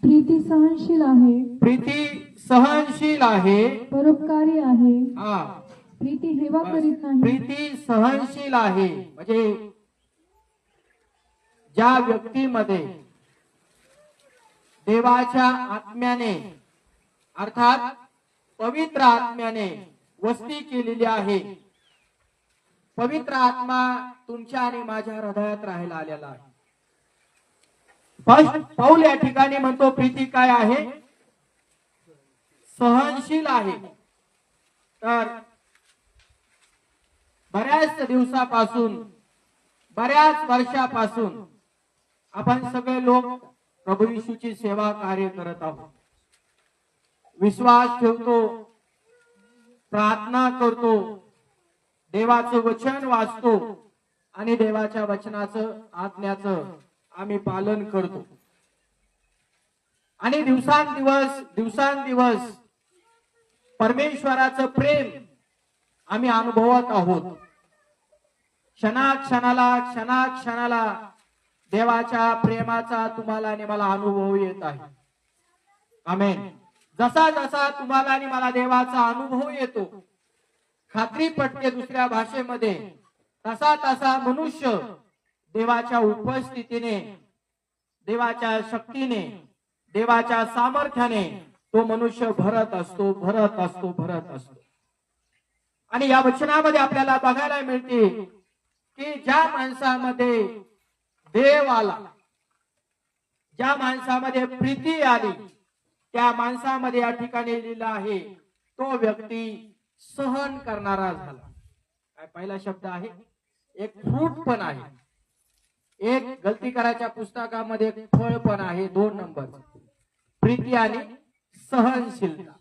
प्रीती सहनशील आहे, प्रीती सहनशील आहे, परोपकारी आहे, हा प्रीती हेवा करीत नाही. प्रीती सहनशील आहे म्हणजे ज्या व्यक्तीमध्ये देवाच्या आत्म्याने अर्थात पवित्र आत्म्याने वस्ती केलेली आहे, पवित्र आत्मा तुमच्या आणि माझ्या हृदयात राहायला आलेला आहे. पाऊल या ठिकाणी म्हणतो प्रीती काय आहे, सहनशील आहे. तर बऱ्याच दिवसापासून बऱ्याच वर्षापासून आपण सगळे लोक प्रभू येशूची सेवा कार्य करत आहोत. विश्वास ठेवतो, प्रार्थना करतो, देवाचं वचन वाचतो आणि देवाच्या वचनाचं आज्ञाचं आम्ही पालन करतो. आणि दिवसांदिवस परमेश्वराचं प्रेम आम्ही अनुभवत आहोत. क्षणाक्षणाला देवाच्या प्रेमाचा तुम्हाला आणि मला अनुभव येत आहे. आमेन. जसा जसा तुम्हाला आणि मला देवाचा अनुभव येतो, खात्री पटते दुसऱ्या भाषेमध्ये, तसा तसा मनुष्य देवाच्या उपस्थितीने, देवाच्या शक्तीने, देवाच्या सामर्थ्याने तो मनुष्य भरत असतो. आणि या वचनामध्ये आपल्याला बघायला मिळते की ज्या माणसामध्ये देव आला, ज्या माणसामध्ये प्रीती आली, त्या माणसामध्ये या ठिकाणी लिहिलं आहे तो व्यक्ती सहन करणारा झाला. काय पहिला शब्द आहे, एक फ्रूट पण आहे, एक गलती करायच्या पुस्तकामध्ये एक फळ पण आहे. 2 नंबर प्रीती आणि सहनशीलता.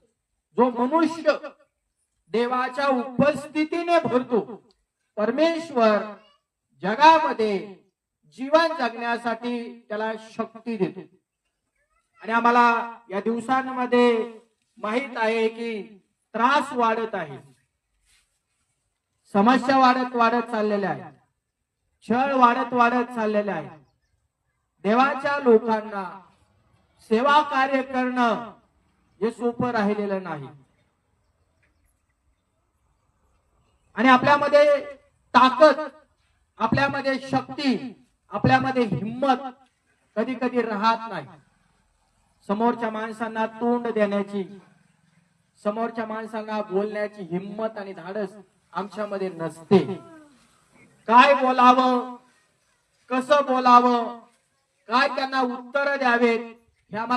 जो मनुष्य देवाच्या उपस्थितीने भरतो, परमेश्वर जगामध्ये जीवन जगण्यासाठी त्याला शक्ती देतो. आणि आम्हाला या दिवसांमध्ये माहित आहे की त्रास वाढत आहे, समस्या वाढत चाललेल्या आहेत, छळ वाढत चाललेले आहे. देवाच्या लोकांना सेवा कार्य करणं हे सोपं राहिलेलं नाही. आणि आपल्यामध्ये ताकद, आपल्यामध्ये शक्ती, आपल्यामध्ये हिम्मत कधी कधी राहत नाही. समोरच्या माणसांना तोंड देण्याची, समोरच्या माणसांना बोलण्याची हिम्मत आणि धाडस आमच्यामध्ये नसते. काय बोलावं, कसं बोलावं, काय त्यांना उत्तर द्यावेत हे आम्हाला